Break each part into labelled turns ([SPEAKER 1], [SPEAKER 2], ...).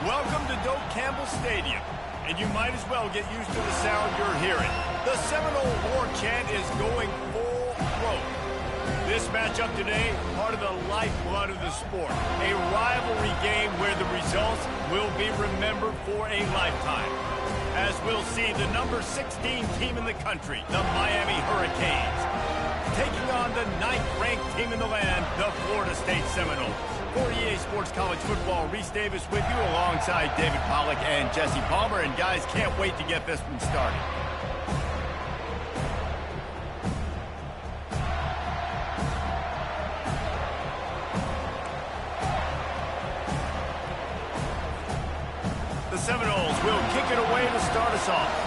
[SPEAKER 1] Welcome to Doak Campbell Stadium, and you might as well get used to the sound you're hearing. The Seminole war chant is going full throat. This matchup today, part of the lifeblood of the sport. A rivalry game where the results will be remembered for a lifetime. As we'll see, the number 16 team in the country, the Miami Hurricanes, taking on the 9th-ranked team in the land, the Florida State Seminoles. For EA Sports College Football, Reese Davis with you alongside David Pollack and Jesse Palmer. And guys, can't wait to get this one started. The Seminoles will kick it away to start us off.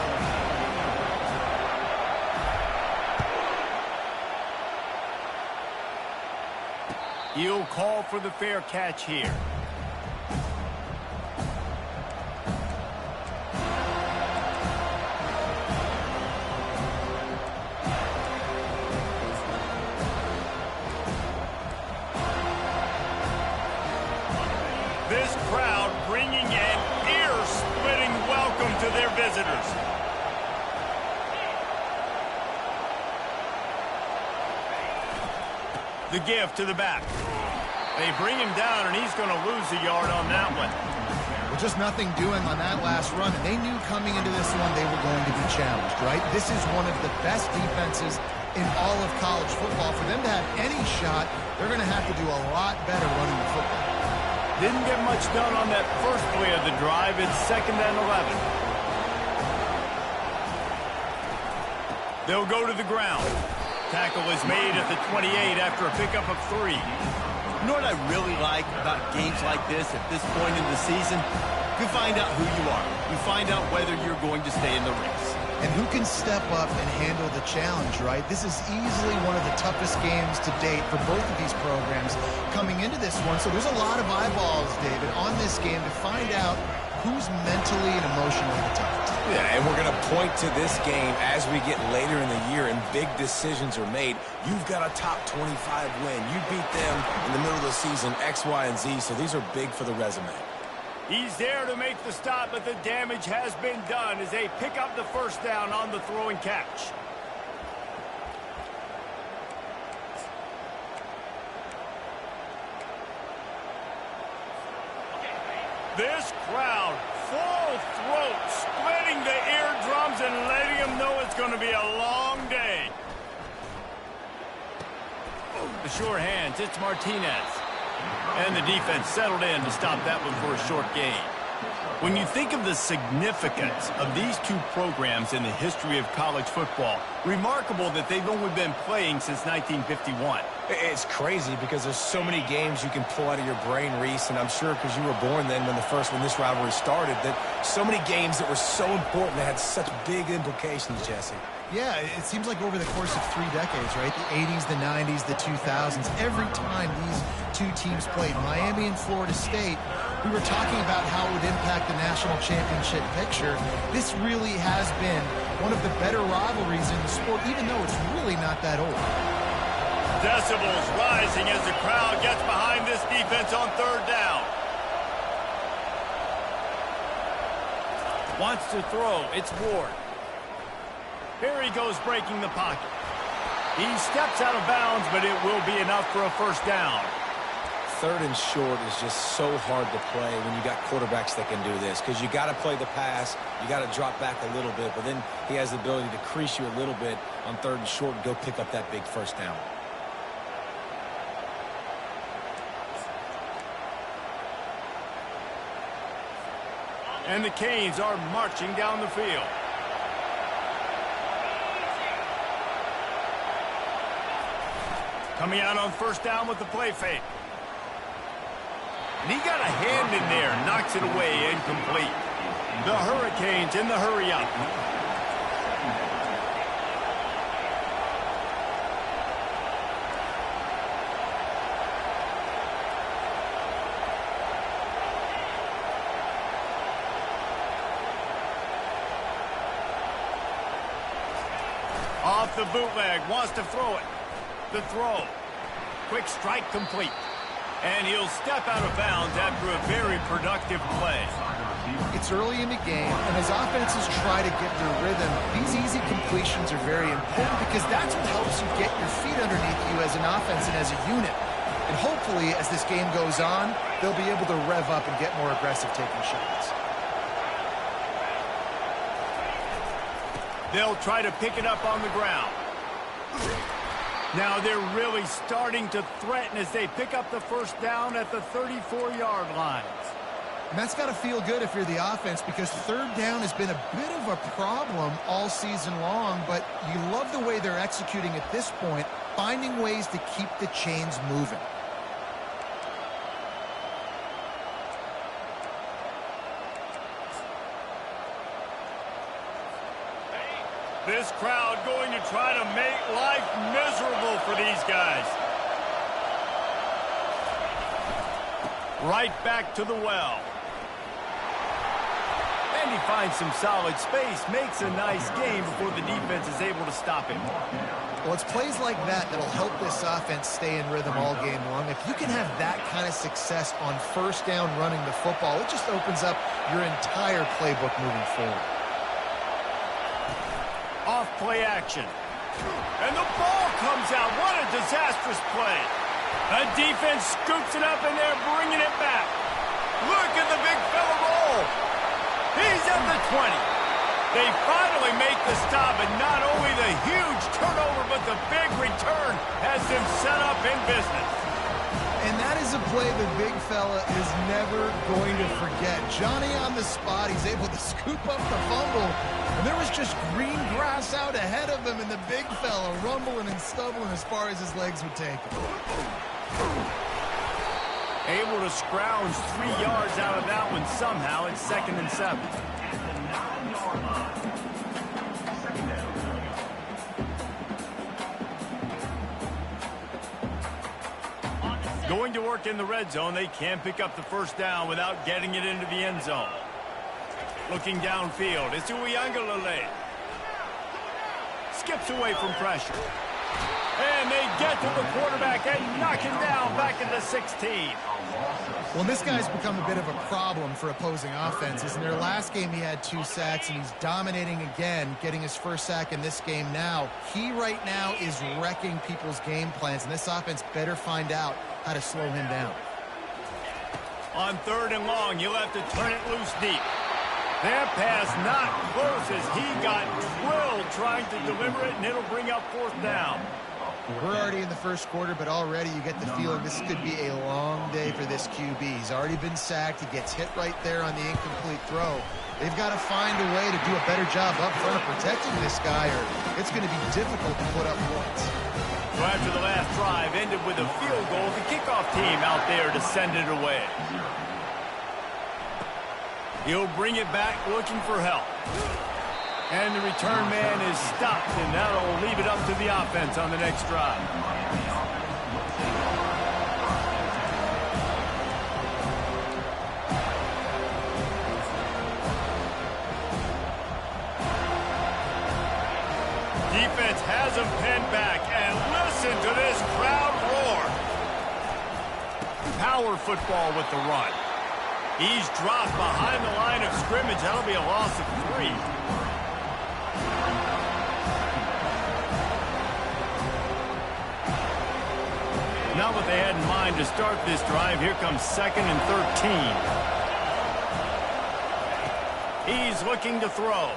[SPEAKER 1] He'll call for the fair catch here. This crowd bringing an ear-splitting welcome to their visitors. The give to the back. They bring him down, and he's going to lose a yard on that one.
[SPEAKER 2] Well, just nothing doing on that last run. And they knew coming into this one they were going to be challenged, right? This is one of the best defenses in all of college football. For them to have any shot, they're going to have to do a lot better running the football.
[SPEAKER 1] Didn't get much done on that first play of the drive. It's 2nd and 11. They'll go to the ground. Tackle is made at the 28 after a pickup of 3.
[SPEAKER 3] You know what I really like about games like this at this point in the season? You find out who you are. You find out whether you're going to stay in the race.
[SPEAKER 2] And who can step up and handle the challenge, right? This is easily one of the toughest games to date for both of these programs coming into this one. So there's a lot of eyeballs, David, on this game to find out who's mentally and emotionally the toughest.
[SPEAKER 4] Yeah, and we're going to point to this game as we get later in the year and big decisions are made. You've got a top 25 win. You beat them in the middle of the season, X, Y, and Z, so these are big for the resume.
[SPEAKER 1] He's there to make the stop, but the damage has been done as they pick up the first down on the throw and catch. This crowd, full throat, splitting the eardrums and letting them know it's going to be a long day. The sure hands, it's Martinez. And the defense settled in to stop that one for a short gain. When you think of the significance of these two programs in the history of college football, remarkable that they've only been playing since 1951.
[SPEAKER 4] It's crazy because there's so many games you can pull out of your brain, Reese, and I'm sure because you were born then when this rivalry started, that so many games that were so important that had such big implications, Jesse.
[SPEAKER 2] Yeah, it seems like over the course of 3 decades, right? The 80s, the 90s, the 2000s, every time these two teams played, Miami and Florida State, we were talking about how it would impact the national championship picture. This really has been one of the better rivalries in the sport, even though it's really not that old.
[SPEAKER 1] Decibels rising as the crowd gets behind this defense on 3rd down. Wants to throw. It's Ward. Here he goes breaking the pocket. He steps out of bounds, but it will be enough for a first down.
[SPEAKER 4] 3rd and short is just so hard to play when you got quarterbacks that can do this because you got to play the pass, you got to drop back a little bit, but then he has the ability to crease you a little bit on 3rd and short and go pick up that big first down.
[SPEAKER 1] And the Canes are marching down the field. Coming out on first down with the play fake. And he got a hand in there, knocks it away, incomplete. The Hurricanes in the hurry-up. Off the bootleg, wants to throw it. The throw. Quick strike complete. And he'll step out of bounds after a very productive play.
[SPEAKER 2] It's early in the game, and as offenses try to get their rhythm, these easy completions are very important because that's what helps you get your feet underneath you as an offense and as a unit. And hopefully, as this game goes on, they'll be able to rev up and get more aggressive taking shots.
[SPEAKER 1] They'll try to pick it up on the ground. Now they're really starting to threaten as they pick up the first down at the 34-yard line.
[SPEAKER 2] And that's got to feel good if you're the offense because third down has been a bit of a problem all season long, but you love the way they're executing at this point, finding ways to keep the chains moving.
[SPEAKER 1] This crowd going to try to make life miserable for these guys. Right back to the well. And he finds some solid space, makes a nice game before the defense is able to stop him.
[SPEAKER 2] Well, it's plays like that that'll help this offense stay in rhythm all game long. If you can have that kind of success on first down running the football, it just opens up your entire playbook moving forward.
[SPEAKER 1] Off play action. And the ball comes out. What a disastrous play. The defense scoops it up and they're bringing it back. Look at the big fella roll. He's at the 20. They finally make the stop, and not only the huge turnover, but the big return has them set up in business.
[SPEAKER 2] And that is a play the big fella is never going to forget. Johnny on the spot, he's able to scoop up the fumble, and there was just green grass out ahead of him, and the big fella rumbling and stumbling as far as his legs would take him.
[SPEAKER 1] Able to scrounge 3 yards out of that one somehow. It's 2nd and 7. Going to work in the red zone. They can't pick up the first down without getting it into the end zone. Looking downfield. It's Uiagalelei. Skips away from pressure. And they get to the quarterback and knock him down back at the 16.
[SPEAKER 2] Well, this guy's become a bit of a problem for opposing offenses. In their last game, he had 2 sacks, and he's dominating again, getting his first sack in this game now. He right now is wrecking people's game plans, and this offense better find out how to slow him down.
[SPEAKER 1] On 3rd and long, you'll have to turn it loose deep. That pass not close as he got drilled trying to deliver it, and it'll bring up 4th down.
[SPEAKER 2] We're already in the first quarter, but already you get the feeling this could be a long day for this QB. He's already been sacked. He gets hit right there on the incomplete throw. They've got to find a way to do a better job up front of protecting this guy, or it's going to be difficult to put up points.
[SPEAKER 1] So after the last drive ended with a field goal, the kickoff team out there to send it away. He'll bring it back looking for help. And the return man is stopped, and that'll leave it up to the offense on the next drive. Defense has him pinned back, and listen to this crowd roar. Power football with the run. He's dropped behind the line of scrimmage. That'll be a loss of 3. Not what they had in mind to start this drive. Here comes 2nd and 13. He's looking to throw.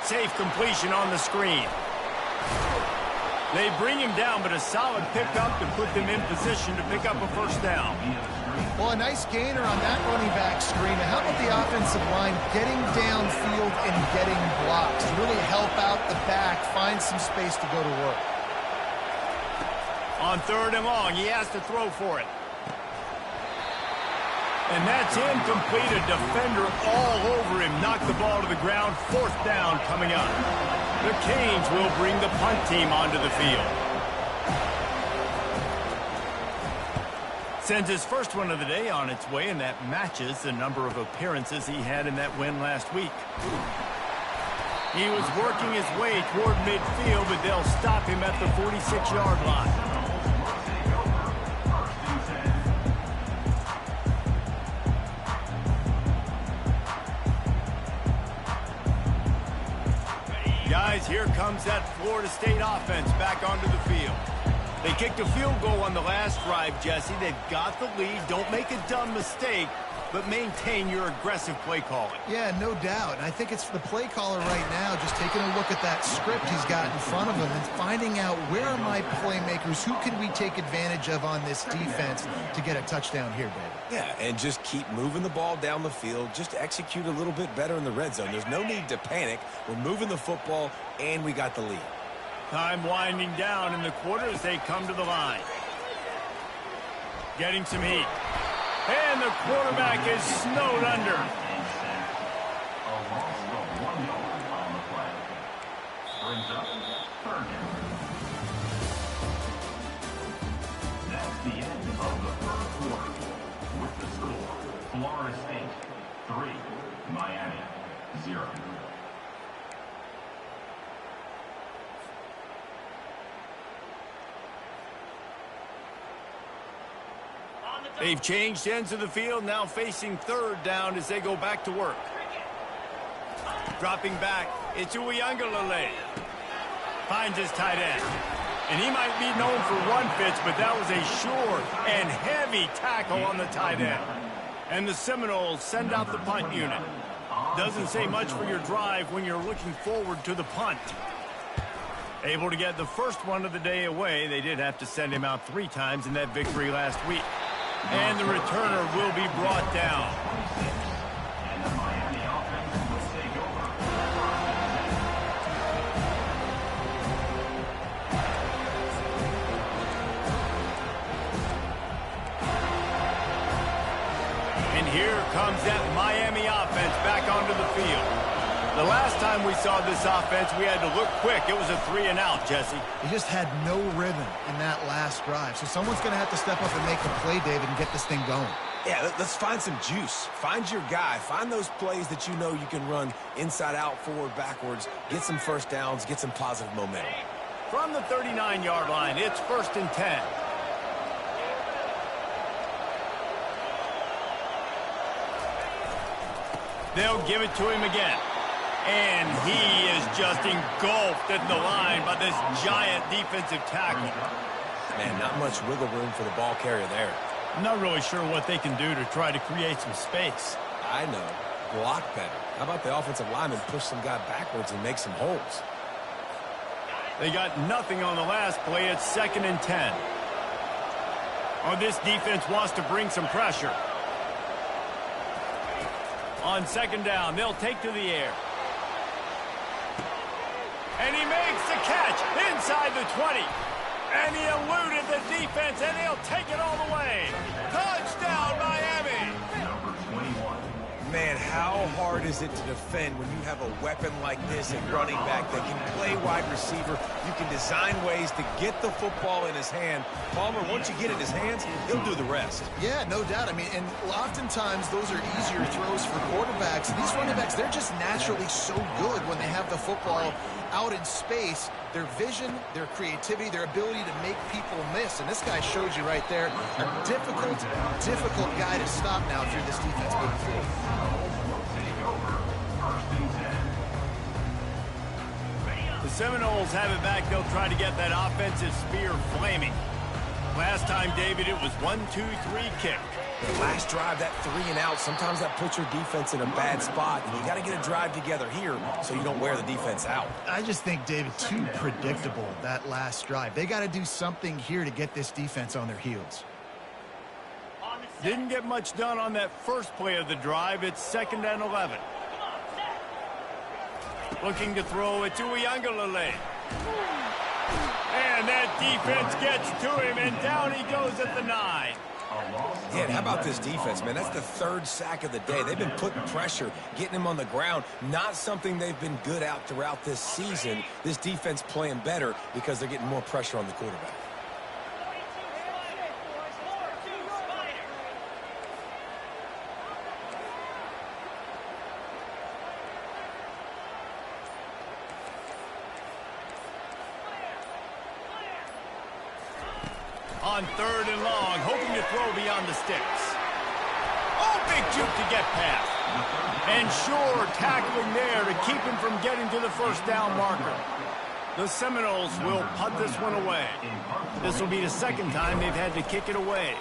[SPEAKER 1] Safe completion on the screen. They bring him down, but a solid pickup to put them in position to pick up a first down.
[SPEAKER 2] Well, a nice gainer on that running back screen. How about the offensive line getting downfield and getting blocks to really help out the back, find some space to go to work?
[SPEAKER 1] On 3rd and long, he has to throw for it. And that's incomplete. A defender all over him. Knocked the ball to the ground. 4th down coming up. The Canes will bring the punt team onto the field. Sends his first one of the day on its way, and that matches the number of appearances he had in that win last week. He was working his way toward midfield, but they'll stop him at the 46-yard line. here comes that Florida State offense back onto the field. They kicked a field goal on the last drive, Jesse. They've got the lead. Don't make a dumb mistake, but maintain your aggressive play calling.
[SPEAKER 2] Yeah, no doubt. And I think it's the play caller right now just taking a look at that script he's got in front of him and finding out where are my playmakers, who can we take advantage of on this defense to get a touchdown here, David.
[SPEAKER 4] Yeah, and just keep moving the ball down the field. Just execute a little bit better in the red zone. There's no need to panic. We're moving the football, and we got the lead.
[SPEAKER 1] Time winding down in the quarter as they come to the line. Getting some heat. And the quarterback is snowed under.
[SPEAKER 5] That's the end of the first quarter. With the score, Florida State 3, Miami 0.
[SPEAKER 1] They've changed ends of the field, now facing third down as they go back to work. Dropping back, it's Uiagalelei. Finds his tight end. And he might be known for run fits, but that was a sure and heavy tackle on the tight end. And the Seminoles send out the punt unit. Doesn't say much for your drive when you're looking forward to the punt. Able to get the first one of the day away. They did have to send him out 3 times in that victory last week. And the returner will be brought down.
[SPEAKER 5] And the Miami offense will take over.
[SPEAKER 1] And here comes that Miami offense back onto the field. The last time we saw this offense, we had to look quick. It was a 3-and-out, Jesse.
[SPEAKER 2] He just had no rhythm in that last drive. So someone's going to have to step up and make a play, David, and get this thing going.
[SPEAKER 4] Yeah, let's find some juice. Find your guy. Find those plays that you know you can run inside out, forward, backwards. Get some first downs. Get some positive momentum.
[SPEAKER 1] From the 39-yard line, it's 1st and 10. They'll give it to him again. And he is just engulfed at the line by this giant defensive tackle.
[SPEAKER 4] Man, not much wiggle room for the ball carrier there.
[SPEAKER 1] I'm not really sure what they can do to try to create some space.
[SPEAKER 4] I know. Block better. How about the offensive lineman push some guy backwards and make some holes?
[SPEAKER 1] They got nothing on the last play. It's 2nd and 10. Oh, this defense wants to bring some pressure. On 2nd down, they'll take to the air. And he makes the catch inside the 20. And he eluded the defense, and he'll take it all the way. Touchdown, Miami!
[SPEAKER 5] Number 21.
[SPEAKER 4] Man, how hard is it to defend when you have a weapon like this at running back that can play wide receiver? You can design ways to get the football in his hand. Palmer, once you get it in his hands, he'll do the rest.
[SPEAKER 2] Yeah, no doubt. I mean, and oftentimes those are easier throws for quarterbacks. These running backs, they're just naturally so good when they have the football out in space. Their vision, their creativity, their ability to make people miss. And this guy shows you right there, a difficult guy to stop now if you're this defense moving forward.
[SPEAKER 1] The Seminoles have it back. They'll try to get that offensive spear flaming. Last time, David, it was 1-2-3 kick.
[SPEAKER 4] Last drive, that 3-and-out, sometimes that puts your defense in a bad spot, and you got to get a drive together here so you don't wear the defense out.
[SPEAKER 2] I just think, David, too predictable, that last drive. They got to do something here to get this defense on their heels.
[SPEAKER 1] Didn't get much done on that first play of the drive. It's 2nd and 11. Looking to throw it to Uiagalelei. And that defense gets to him, and down he goes at the 9.
[SPEAKER 4] Yeah, and how about this defense, man? That's the 3rd sack of the day. They've been putting pressure, getting him on the ground. Not something they've been good at throughout this season. This defense playing better because they're getting more pressure on the quarterback.
[SPEAKER 1] On 3rd and long, hoping to throw beyond the sticks. Oh, Big juke to get past. And sure, tackling there to keep him from getting to the first down marker. The Seminoles will punt this one away. This will be the second time they've had to kick it away.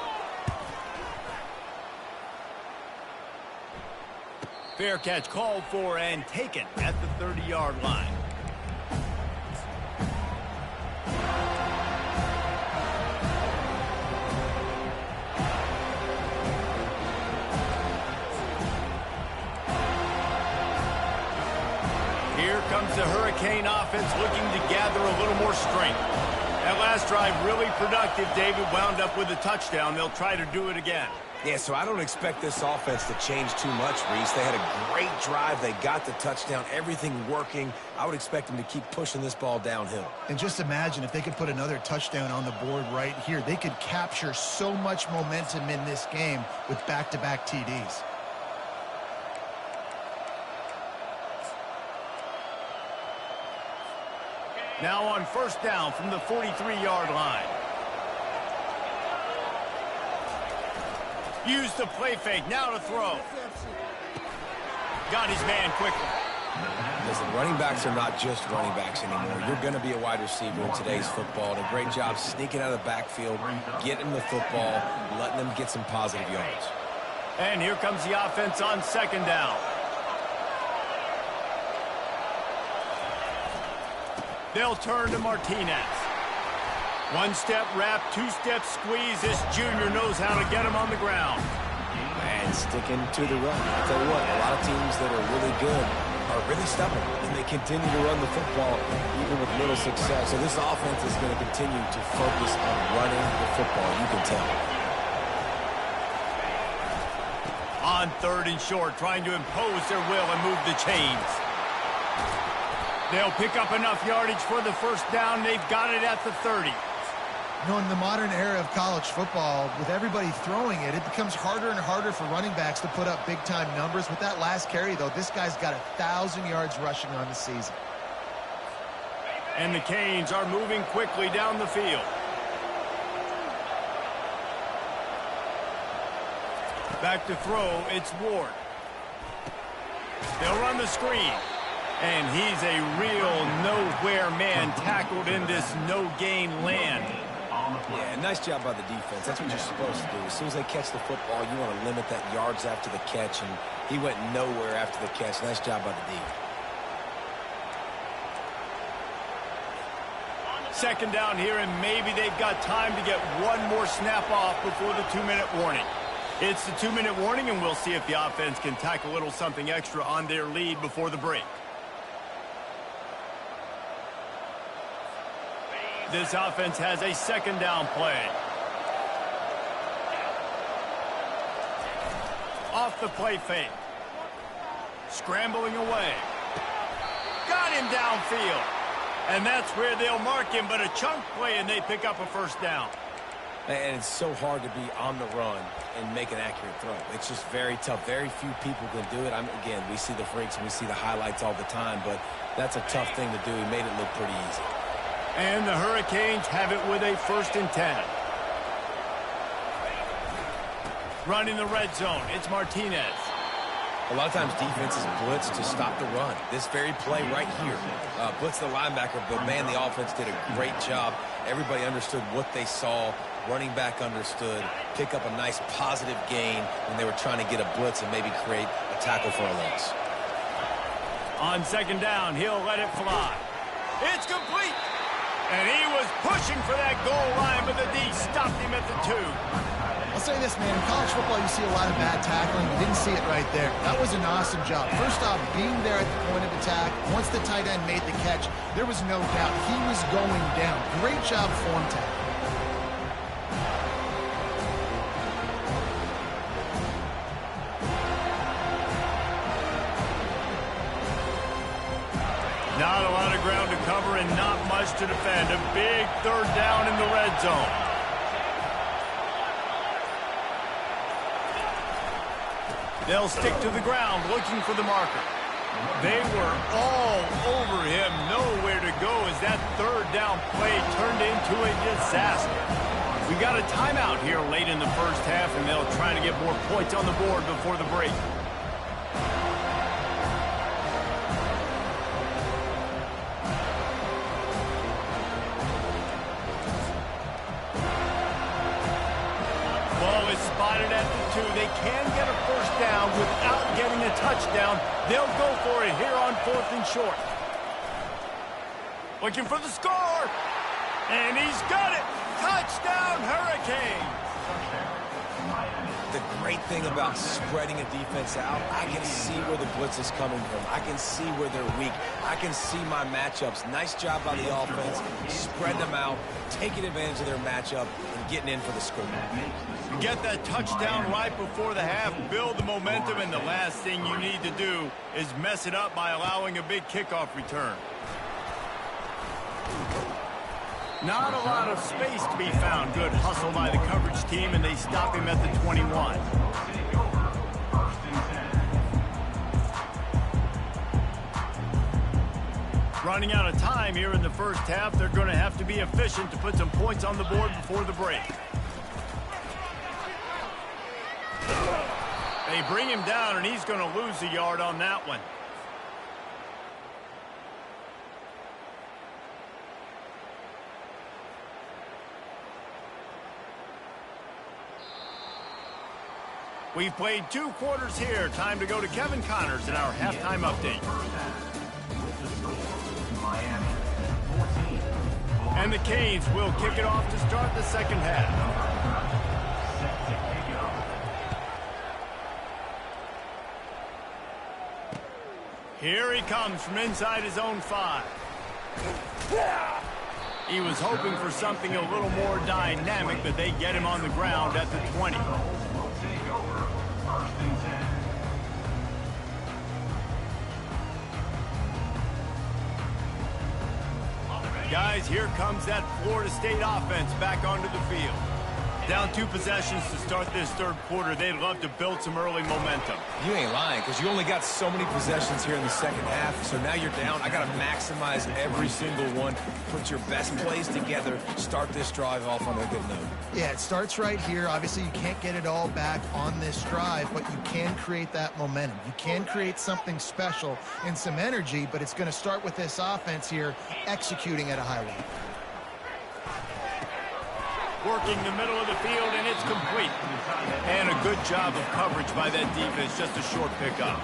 [SPEAKER 1] Fair catch called for and taken at the 30-yard line. Here comes the Hurricane offense looking to gather a little more strength. That last drive really productive. David wound up with a touchdown. They'll try to do it again.
[SPEAKER 4] Yeah, so I don't expect this offense to change too much, Reese. They had a great drive. They got the touchdown. Everything working. I would expect them to keep pushing this ball downhill.
[SPEAKER 2] And just imagine if they could put another touchdown on the board right here. They could capture so much momentum in this game with back-to-back TDs.
[SPEAKER 1] Now on first down from the 43-yard line. Use the play fake, now to throw. Got his man quickly.
[SPEAKER 4] Listen, running backs are not just running backs anymore. You're going to be a wide receiver in today's football. And a great job sneaking out of the backfield, getting the football, letting them get some positive yards.
[SPEAKER 1] And here comes the offense on second down. They'll turn to Martinez. One-step wrap, two-step squeeze. This junior knows how to get him on the ground.
[SPEAKER 4] And sticking to the run. I tell you what, a lot of teams that are really good are really stubborn, and they continue to run the football even with little success. So this offense is going to continue to focus on running the football, you can tell.
[SPEAKER 1] On third and short, trying to impose their will and move the chains. They'll pick up enough yardage for the first down. They've got it at the 30.
[SPEAKER 2] You know, in the modern era of college football, with everybody throwing it, it becomes harder and harder for running backs to put up big-time numbers. With that last carry, though, this guy's got 1,000 yards rushing on the season.
[SPEAKER 1] And the Canes are moving quickly down the field. Back to throw, it's Ward. They'll run the screen. And he's a real nowhere man tackled in this no-gain land.
[SPEAKER 4] Yeah, nice job by the defense. That's what you're supposed to do. As soon as they catch the football, you want to limit that yards after the catch, and he went nowhere after the catch. Nice job by the D.
[SPEAKER 1] Second down here, and maybe they've got time to get one more snap off before the 2-minute warning. It's the 2-minute warning, and we'll see if the offense can tack a little something extra on their lead before the break. This offense has a second down play. Off the play fake. Scrambling away. Got him downfield. And that's where they'll mark him, but a chunk play, and they pick up a first down.
[SPEAKER 4] And it's so hard to be on the run and make an accurate throw. It's just very tough. Very few people can do it. Again, we see the freaks and we see the highlights all the time, but that's a tough thing to do. He made it look pretty easy.
[SPEAKER 1] And the Hurricanes have it with a 1st and 10. Running the red zone, it's Martinez.
[SPEAKER 4] A lot of times defenses blitz to stop the run. This very play right here, blitz the linebacker, but man, the offense did a great job. Everybody understood what they saw. Running back understood. Pick up a nice positive gain when they were trying to get a blitz and maybe create a tackle for a loss.
[SPEAKER 1] On second down, he'll let it fly. It's complete. And he was pushing for that goal line, but the D stopped him at the 2.
[SPEAKER 2] I'll say this, man. In college football, you see a lot of bad tackling. You didn't see it right there. That was an awesome job. First off, being there at the point of attack. Once the tight end made the catch, there was no doubt he was going down. Great job form tackling.
[SPEAKER 1] Not a lot of ground to cover and not much to defend. A big third down in the red zone. They'll stick to the ground looking for the marker. They were all over him. Nowhere to go as that third down play turned into a disaster. We got a timeout here late in the first half, and they'll try to get more points on the board before the break. Ball is spotted at the 2. They can get a first down without getting a touchdown. They'll go for it here on 4th and short. Looking for the score. And he's got it. Touchdown, Hurricanes.
[SPEAKER 4] The great thing about spreading a defense out, I can see where the blitz is coming from. I can see where they're weak. I can see my matchups. Nice job by the offense, spreading them out, taking advantage of their matchup, and getting in for the score.
[SPEAKER 1] Get that touchdown right before the half, build the momentum, and the last thing you need to do is mess it up by allowing a big kickoff return. Not a lot of space to be found. Good hustle by the coverage team, and they stop him at the 21. Running out of time here in the first half. They're going to have to be efficient to put some points on the board before the break. They bring him down, and he's going to lose a yard on that one. We've played 2 quarters here. Time to go to Kevin Connors in our halftime update. And the Canes will kick it off to start the second half. Here he comes from inside his own 5. He was hoping for something a little more dynamic, but they get him on the ground at the 20. Guys, here comes that Florida State offense back onto the field. Down 2 possessions to start this third quarter. They'd love to build some early momentum.
[SPEAKER 4] You ain't lying, because you only got so many possessions here in the second half, so now you're down. I got to maximize every single one. Put your best plays together. Start this drive off on a good note.
[SPEAKER 2] Yeah, it starts right here. Obviously, you can't get it all back on this drive, but you can create that momentum. You can create something special and some energy, but it's going to start with this offense here executing at a high level.
[SPEAKER 1] Working the middle of the field, and it's complete. And a good job of coverage by that defense. Just a short pickup.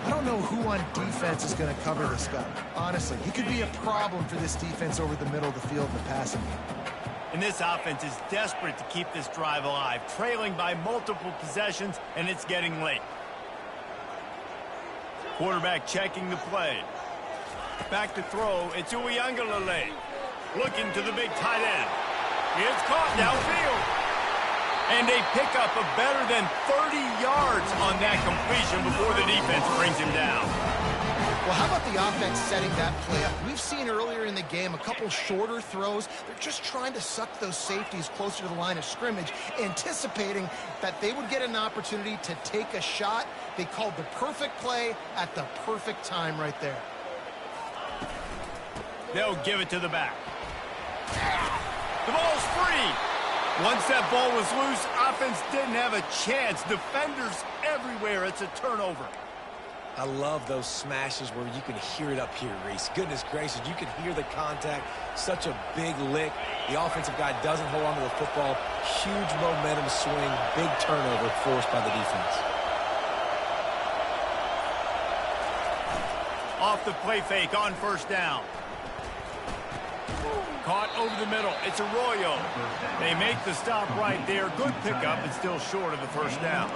[SPEAKER 2] I don't know who on defense is going to cover this guy. Honestly, he could be a problem for this defense over the middle of the field in the passing game.
[SPEAKER 1] And this offense is desperate to keep this drive alive, trailing by multiple possessions, and it's getting late. Quarterback checking the play. Back to throw. It's Uiagalelei. Looking to the big tight end. It's caught downfield. And a pickup of better than 30 yards on that completion before the defense brings him down.
[SPEAKER 2] Well, how about the offense setting that play up? We've seen earlier in the game a couple shorter throws. They're just trying to suck those safeties closer to the line of scrimmage, anticipating that they would get an opportunity to take a shot. They called the perfect play at the perfect time right there.
[SPEAKER 1] They'll give it to the back. The ball's free. Once that ball was loose, offense didn't have a chance. Defenders everywhere. It's a turnover.
[SPEAKER 4] I love those smashes where you can hear it up here, Reese. Goodness gracious, you can hear the contact. Such a big lick. The offensive guy doesn't hold on to the football. Huge momentum swing. Big turnover forced by the defense.
[SPEAKER 1] Off the play fake on first down. Caught over the middle. It's Arroyo. They make the stop right there. Good pickup, but still short of the first down.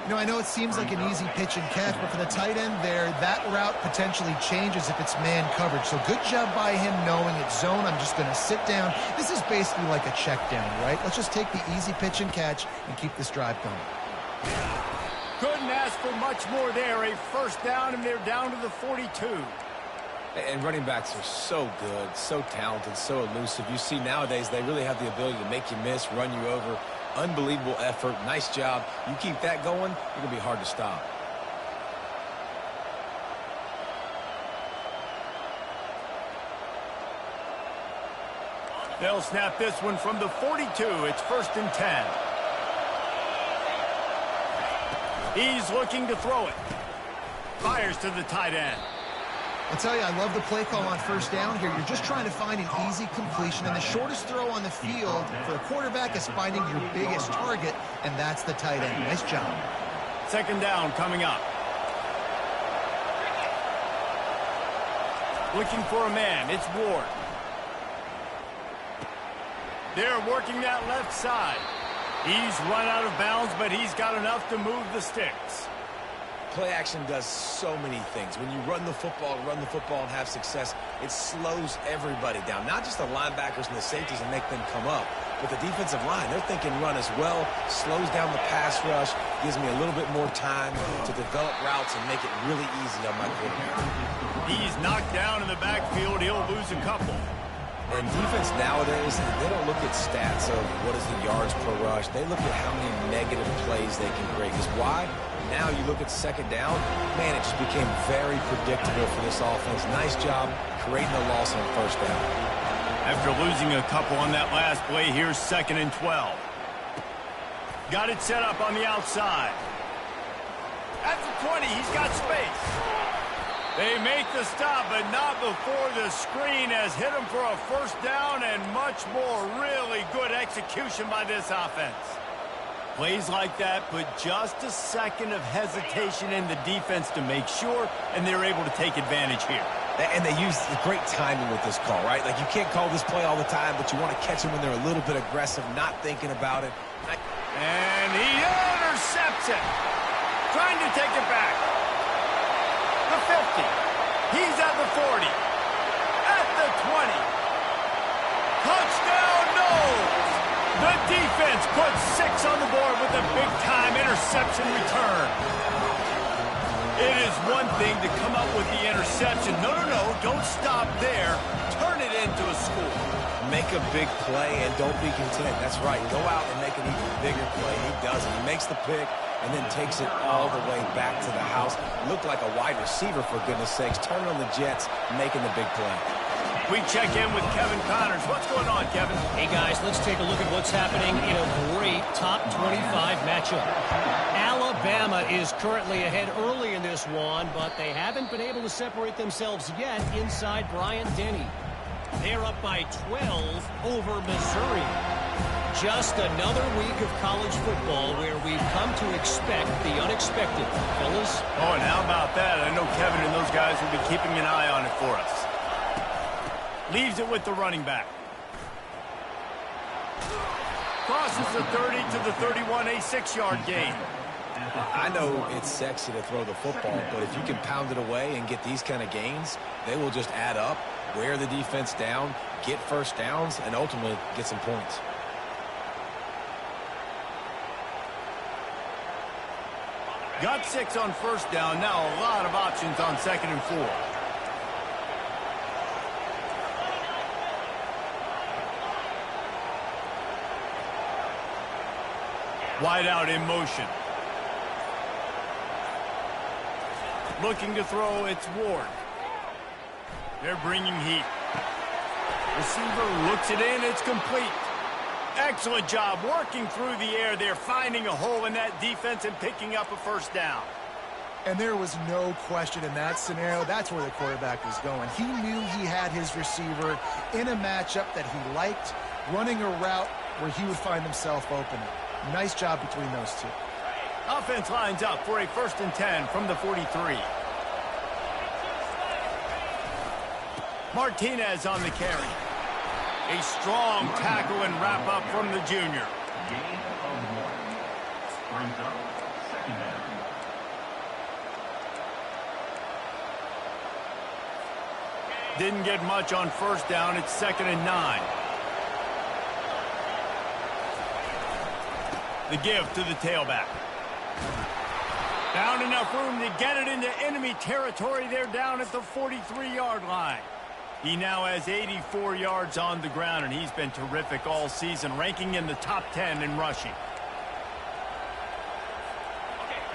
[SPEAKER 2] You know, I know it seems like an easy pitch and catch, but for the tight end there, that route potentially changes if it's man coverage. So good job by him knowing it's zone. I'm just going to sit down. This is basically like a check down, right? Let's just take the easy pitch and catch and keep this drive going.
[SPEAKER 1] Couldn't ask for much more there. A first down, and they're down to the 42.
[SPEAKER 4] And running backs are so good, so talented, so elusive. You see nowadays they really have the ability to make you miss, run you over. Unbelievable effort. Nice job. You keep that going, it's going to be hard to stop.
[SPEAKER 1] They'll snap this one from the 42. It's 1st and 10. He's looking to throw it. Fires to the tight end.
[SPEAKER 2] I'll tell you, I love the play call on 1st down here. You're just trying to find an easy completion, and the shortest throw on the field for the quarterback is finding your biggest target, and that's the tight end. Nice job.
[SPEAKER 1] 2nd down coming up. Looking for a man. It's Ward. They're working that left side. He's run out of bounds, but he's got enough to move the sticks.
[SPEAKER 4] Play action does so many things. When you run the football and have success, it slows everybody down. Not just the linebackers and the safeties and make them come up, but the defensive line. They're thinking run as well, slows down the pass rush, gives me a little bit more time to develop routes and make it really easy on my quarterback.
[SPEAKER 1] He's knocked down in the backfield. He'll lose a couple.
[SPEAKER 4] And defense nowadays, they don't look at stats of what is the yards per rush. They look at how many negative plays they can create. Because why? Now you look at 2nd down, man, it just became very predictable for this offense. Nice job creating a loss on 1st down.
[SPEAKER 1] After losing a couple on that last play, here's 2nd and 12. Got it set up on the outside. At the 20, he's got space. They make the stop, but not before the screen has hit him for a 1st down and much more. Really good execution by this offense. Plays like that put just a second of hesitation in the defense to make sure, and they're able to take advantage here.
[SPEAKER 4] And they use great timing with this call, right? Like, you can't call this play all the time, but you want to catch them when they're a little bit aggressive, not thinking about it.
[SPEAKER 1] And he intercepts it. Trying to take it back. The 50. He's at the 40. At the 20. Touchdown, Nole! The defense puts 6 on the board with a big-time interception return. It is one thing to come up with the interception. No, don't stop there. Turn it into a score.
[SPEAKER 4] Make a big play and don't be content. That's right. Go out and make an even bigger play. He does it. He makes the pick and then takes it all the way back to the house. Looked like a wide receiver, for goodness sakes. Turning on the Jets, making the big play.
[SPEAKER 1] We check in with Kevin Connors. What's going on, Kevin?
[SPEAKER 6] Hey, guys, let's take a look at what's happening in a great top 25 matchup. Alabama is currently ahead early in this one, but they haven't been able to separate themselves yet inside Bryant-Denny. They're up by 12 over Missouri. Just another week of college football where we've come to expect the unexpected. Fellas?
[SPEAKER 1] Oh, and how about that? I know Kevin and those guys will be keeping an eye on it for us. Leaves it with the running back. Crosses the 30 to the 31, a 6-yard gain.
[SPEAKER 4] I know it's sexy to throw the football, but if you can pound it away and get these kind of gains, they will just add up, wear the defense down, get 1st downs, and ultimately get some points.
[SPEAKER 1] Got 6 on 1st down. Now a lot of options on 2nd and 4. Wide out in motion. Looking to throw, it's Ward. They're bringing heat. Receiver looks it in, it's complete. Excellent job working through the air there, finding a hole in that defense and picking up a 1st down.
[SPEAKER 2] And there was no question in that scenario. That's where the quarterback was going. He knew he had his receiver in a matchup that he liked, running a route where he would find himself open. Nice job between those two.
[SPEAKER 1] Offense lines up for a 1st and 10 from the 43. Martinez on the carry. A strong tackle and wrap up from the junior.
[SPEAKER 5] Gain of 1. Brings up 2nd down.
[SPEAKER 1] Didn't get much on 1st down. It's 2nd and 9. The give to the tailback. Found enough room to get it into enemy territory. They're down at the 43-yard line. He now has 84 yards on the ground, and he's been terrific all season, ranking in the top 10 in rushing.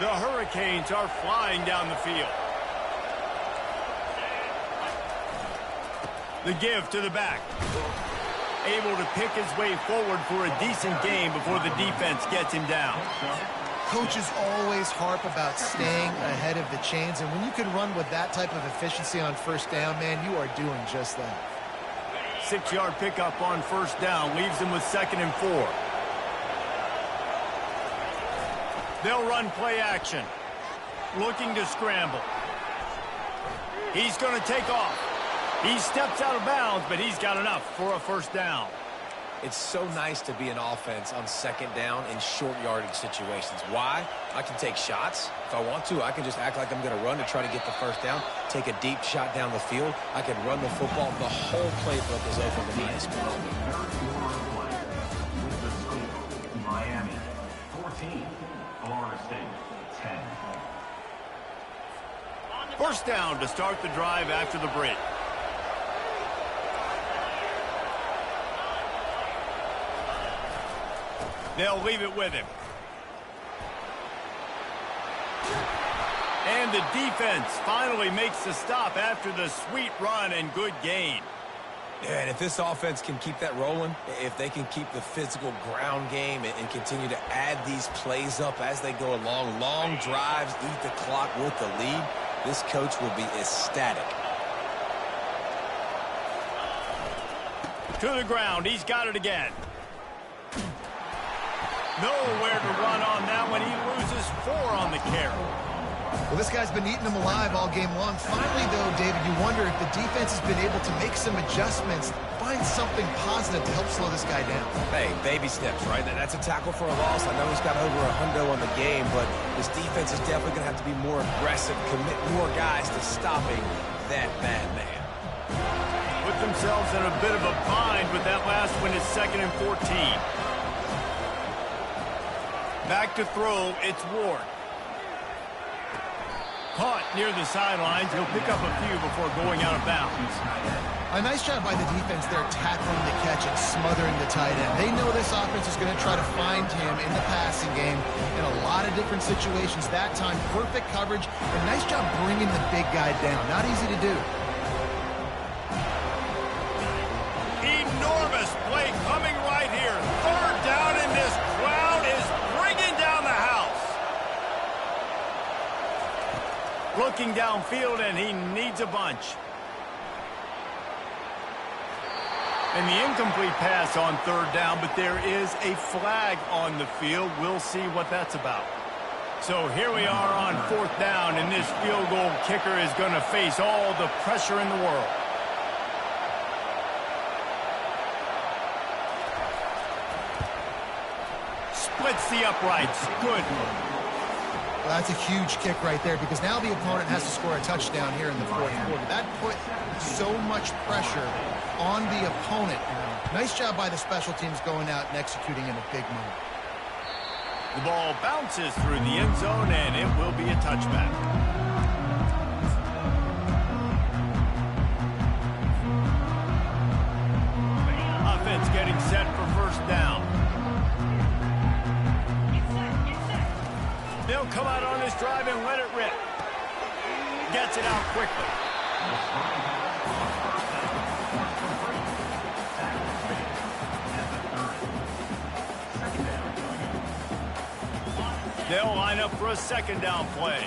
[SPEAKER 1] The Hurricanes are flying down the field. The give to the back. able to pick his way forward for a decent game before the defense gets him down.
[SPEAKER 2] Coaches always harp about staying ahead of the chains, and when you can run with that type of efficiency on first down, man, you are doing just that.
[SPEAKER 1] 6-yard pickup on first down leaves him with 2nd and 4. They'll run play action. Looking to scramble. He's going to take off. He steps out of bounds, but he's got enough for a first down.
[SPEAKER 4] It's so nice to be an offense on 2nd down in short yardage situations. Why? I can take shots. If I want to, I can just act like I'm going to run to try to get the first down, take a deep shot down the field. I can run the football. The whole playbook is open to me this play.
[SPEAKER 5] Miami 14, Florida State 10.
[SPEAKER 1] First down to start the drive after the break. They'll leave it with him. And the defense finally makes the stop after the sweet run and good gain.
[SPEAKER 4] Yeah, and if this offense can keep that rolling, if they can keep the physical ground game and continue to add these plays up as they go along, long drives, eat the clock with the lead, this coach will be ecstatic.
[SPEAKER 1] To the ground. He's got it again. Nowhere to run on that one. He loses 4 on the carry.
[SPEAKER 2] Well, this guy's been eating them alive all game long. Finally, though, David, you wonder if the defense has been able to make some adjustments, find something positive to help slow this guy down.
[SPEAKER 4] Hey, baby steps, right? That's a tackle for a loss. I know he's got over $100 on the game, but this defense is definitely going to have to be more aggressive, commit more guys to stopping that bad man.
[SPEAKER 1] Put themselves in a bit of a bind with that last one. Is 2nd and 14. Back to throw, it's Ward. Caught near the sidelines. He'll pick up a few before going out of bounds.
[SPEAKER 2] A nice job by the defense there tackling the catch and smothering the tight end. They know this offense is going to try to find him in the passing game in a lot of different situations. That time, perfect coverage. A nice job bringing the big guy down. Not easy to do.
[SPEAKER 1] Enormous play coming right here. 3rd down, and this crowd is bringing down the house. Looking downfield, and he needs a bunch. And the incomplete pass on 3rd down, but there is a flag on the field. We'll see what that's about. So here we are on 4th down, and this field goal kicker is going to face all the pressure in the world. Splits the uprights. Good.
[SPEAKER 2] Well, that's a huge kick right there because now the opponent has to score a touchdown here in the 4th quarter. That put so much pressure on the opponent. Nice job by the special teams going out and executing in a big moment.
[SPEAKER 1] The ball bounces through the end zone, and it will be a touchback. Offense getting set for first down. They'll come out on this drive and let it rip. Gets it out quickly. They'll line up for a 2nd down play.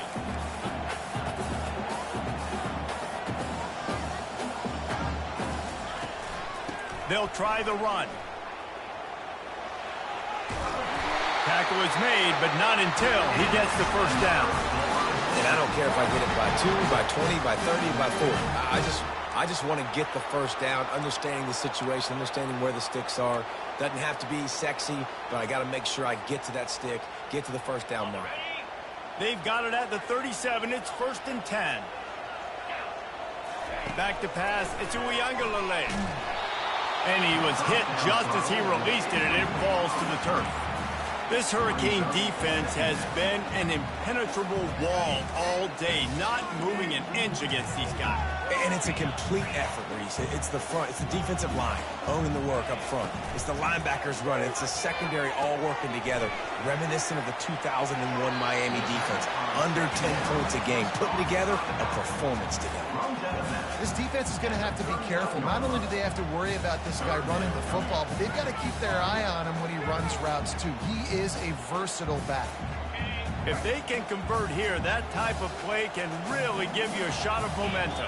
[SPEAKER 1] They'll try the run. Tackle is made, but not until he gets the first down.
[SPEAKER 4] And I don't care if I get it by 2, by 20, by 30, by 40. I just want to get the first down, understanding the situation, understanding where the sticks are. Doesn't have to be sexy, but I got to make sure I get to that stick, get to the first down mark.
[SPEAKER 1] They've got it at the 37. It's 1st and 10. Back to pass. It's Uiagalelei. And he was hit just as he released it, and it falls to the turf. This Hurricane defense has been an impenetrable wall all day, not moving an inch against these guys.
[SPEAKER 4] And it's a complete effort, Reese. It's the front. It's the defensive line owning the work up front. It's the linebackers running. It's the secondary all working together, reminiscent of the 2001 Miami defense. Under 10 points a game, putting together a performance today.
[SPEAKER 2] This defense is going to have to be careful. Not only do they have to worry about this guy running the football, but they've got to keep their eye on him when he runs routes, too. He is a versatile back.
[SPEAKER 1] If they can convert here, that type of play can really give you a shot of momentum.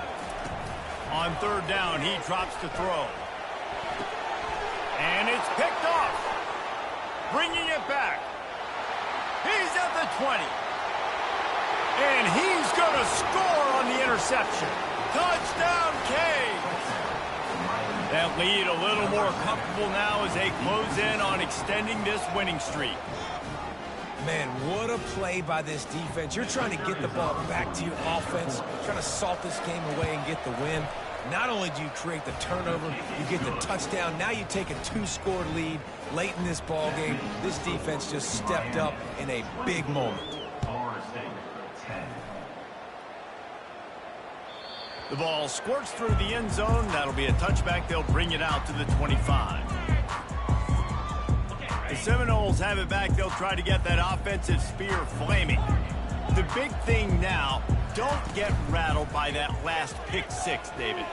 [SPEAKER 1] On third down, he drops to throw. And it's picked off. Bringing it back. He's at the 20. And he's going to score on the interception. Touchdown, Canes. That lead a little more comfortable now as they close in on extending this winning streak.
[SPEAKER 4] Man, what a play by this defense. You're trying to get the ball back to your offense, trying to salt this game away and get the win. Not only do you create the turnover, you get the touchdown. Now you take a 2-score lead late in this ball game. This defense just stepped up in a big moment.
[SPEAKER 1] The ball squirts through the end zone. That'll be a touchback. They'll bring it out to the 25. The Seminoles have it back. They'll try to get that offensive spear flaming. The big thing now, don't get rattled by that last pick six, David.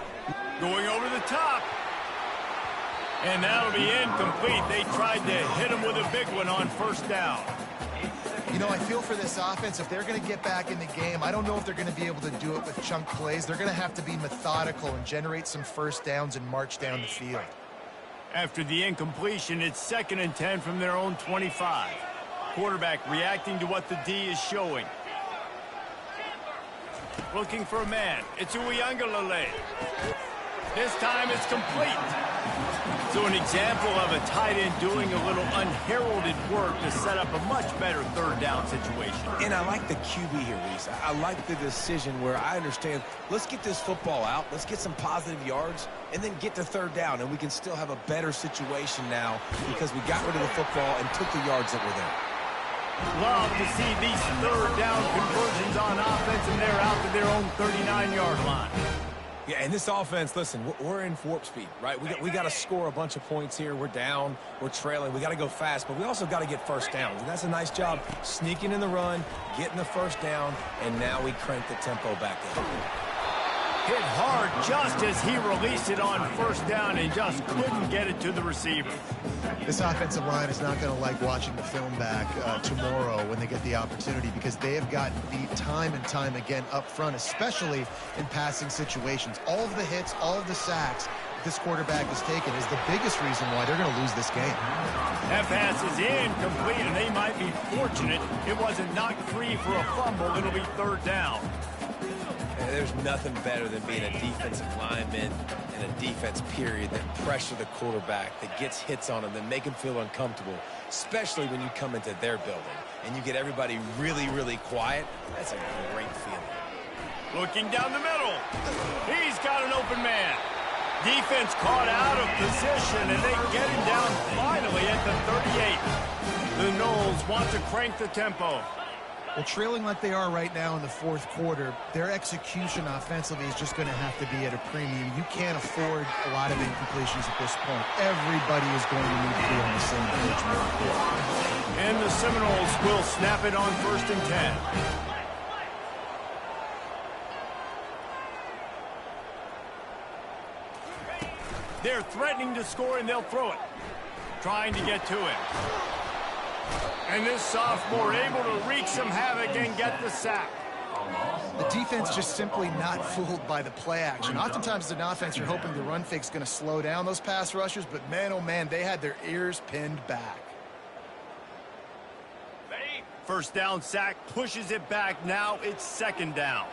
[SPEAKER 1] Going over the top. And that'll be incomplete. They tried to hit him with a big one on first down.
[SPEAKER 2] You know, I feel for this offense, if they're going to get back in the game, I don't know if they're going to be able to do it with chunk plays. They're going to have to be methodical and generate some first downs and march down the field.
[SPEAKER 1] After the incompletion, it's 2nd and 10 from their own 25. Quarterback reacting to what the D is showing. Looking for a man. It's Uiagalelei. This time it's complete. So an example of a tight end doing a little unheralded work to set up a much better third down situation.
[SPEAKER 4] And I like the QB here, Reese. I like the decision where I understand, let's get this football out, let's get some positive yards, and then get to third down, and we can still have a better situation now because we got rid of the football and took the yards that were there.
[SPEAKER 1] Love to see these third down conversions on offense, and they're out to their own 39-yard line.
[SPEAKER 4] Yeah, and this offense, listen, we're in warp speed, right? We got to score a bunch of points here. We're down, we're trailing. We got to go fast, but we also got to get first downs. And that's a nice job sneaking in the run, getting the first down, and now we crank the tempo back up.
[SPEAKER 1] Hit hard just as he released it on first down and just couldn't get it to the receiver.
[SPEAKER 2] This offensive line is not going to like watching the film back tomorrow when they get the opportunity because they have gotten beat time and time again up front, especially in passing situations. All of the hits, all of the sacks this quarterback has taken is the biggest reason why they're going to lose this game.
[SPEAKER 1] That pass is incomplete, and they might be fortunate it wasn't knocked free for a fumble. It'll be third down.
[SPEAKER 4] There's nothing better than being a defensive lineman and a defense period that pressure the quarterback, that gets hits on him, that make him feel uncomfortable, especially when you come into their building and you get everybody really, really quiet. That's a great feeling.
[SPEAKER 1] Looking down the middle. He's got an open man. Defense caught out of position, and they get him down finally at the 38. The Noles want to crank the tempo.
[SPEAKER 2] Well, trailing like they are right now in the fourth quarter, their execution offensively is just going to have to be at a premium. You can't afford a lot of incompletions at this point. Everybody is going to need to be on the same page.
[SPEAKER 1] And the Seminoles will snap it on 1st and 10. They're threatening to score, and they'll throw it. Trying to get to him. And this sophomore able to wreak some havoc and get the sack.
[SPEAKER 2] The defense just simply not fooled by the play action. Oftentimes as an offense, you're hoping the run fake's going to slow down those pass rushers, but man, oh man, they had their ears pinned back.
[SPEAKER 1] First down sack, pushes it back. Now it's 2nd down.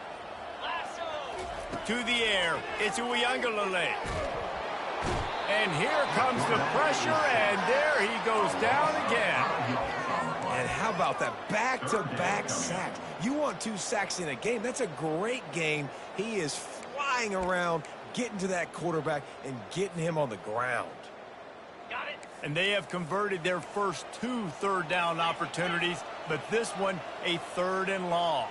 [SPEAKER 1] To the air, it's Uiagalelei. And here comes the pressure, and there he goes down again.
[SPEAKER 4] And how about that back-to-back sacks? You want 2 sacks in a game. That's a great game. He is flying around, getting to that quarterback, and getting him on the ground.
[SPEAKER 1] Got it. And they have converted their first 2 third down opportunities, but this one a 3rd and long.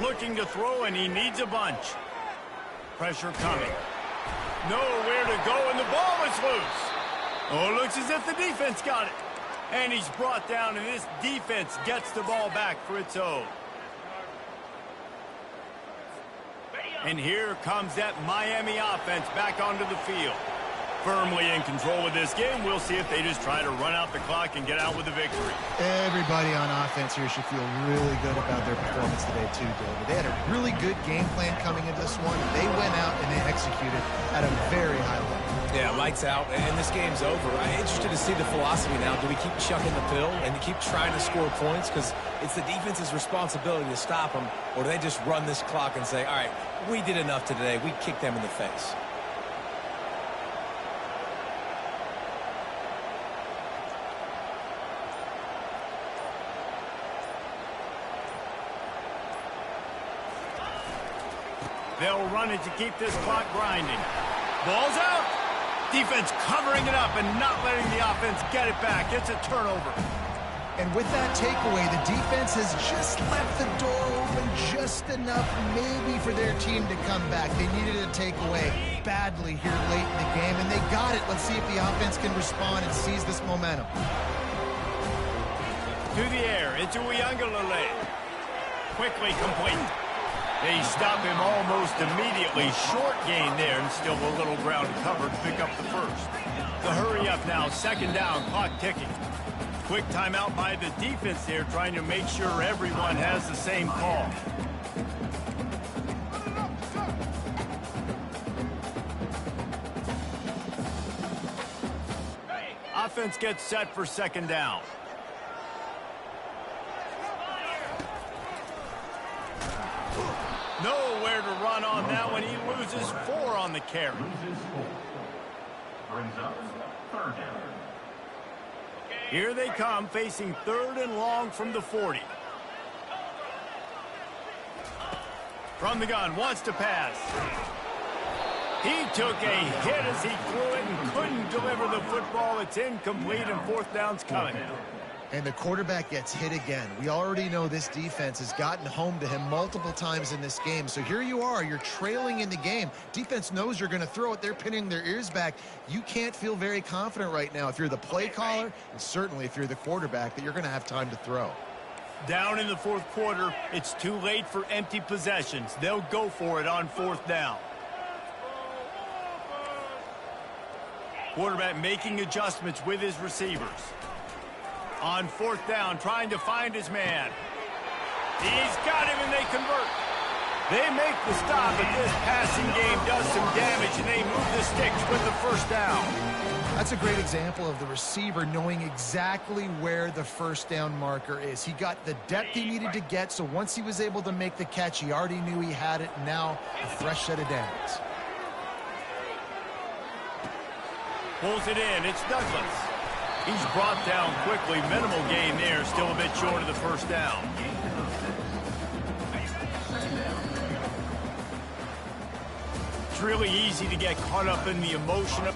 [SPEAKER 1] looking to throw, and he needs a bunch. Pressure coming. Nowhere to go, and the ball is loose. Oh, it looks as if the defense got it. And he's brought down, and this defense gets the ball back for its own. And here comes that Miami offense back onto the field. Firmly in control of this game. We'll see if they just try to run out the clock and get out with the victory.
[SPEAKER 2] Everybody on offense here should feel really good about their performance today too, David. They had a really good game plan coming into this one. They went out and they executed at a very high level.
[SPEAKER 4] Yeah, lights out, and this game's over. I'm interested to see the philosophy now. Do we keep chucking the pill and keep trying to score points? Because it's the defense's responsibility to stop them, or do they just run this clock and say, all right, we did enough today. We kicked them in the face.
[SPEAKER 1] They'll run it to keep this clock grinding. Ball's out. Defense covering it up and not letting the offense get it back. It's a turnover.
[SPEAKER 2] And with that takeaway, the defense has just left the door open just enough maybe for their team to come back. They needed a takeaway badly here late in the game, and they got it. Let's see if the offense can respond and seize this momentum.
[SPEAKER 1] To the air, into Nole. Quickly complete. They stop him almost immediately. Short gain there, and still a little ground covered to pick up the first. The hurry up now, second down, clock ticking. Quick timeout by the defense there, trying to make sure everyone has the same call. Offense gets set for second down. Nowhere to run on that one. He loses 4 on the carry.
[SPEAKER 5] Brings up third down.
[SPEAKER 1] Here they come, facing third and long from the 40. From the gun, wants to pass. He took a hit as he threw it and couldn't deliver the football. It's incomplete, and fourth down's coming.
[SPEAKER 2] And the quarterback gets hit again. We already know this defense has gotten home to him multiple times in this game. So here you are, you're trailing in the game. Defense knows you're going to throw it. They're pinning their ears back. You can't feel very confident right now if you're the play caller, and certainly if you're the quarterback, that you're going to have time to throw.
[SPEAKER 1] Down in the fourth quarter, it's too late for empty possessions. They'll go for it on fourth down. Quarterback making adjustments with his receivers. On fourth down, trying to find his man. He's got him, and they convert. They make the stop, but this passing game does some damage, and they move the sticks with the first down.
[SPEAKER 2] That's a great example of the receiver knowing exactly where the first down marker is. He got the depth he needed to get, so once he was able to make the catch, he already knew he had it, and now a fresh set of downs.
[SPEAKER 1] Pulls it in. It's Douglas. He's brought down quickly. Minimal gain there. Still a bit short of the first down. It's really easy to get caught up in the emotion of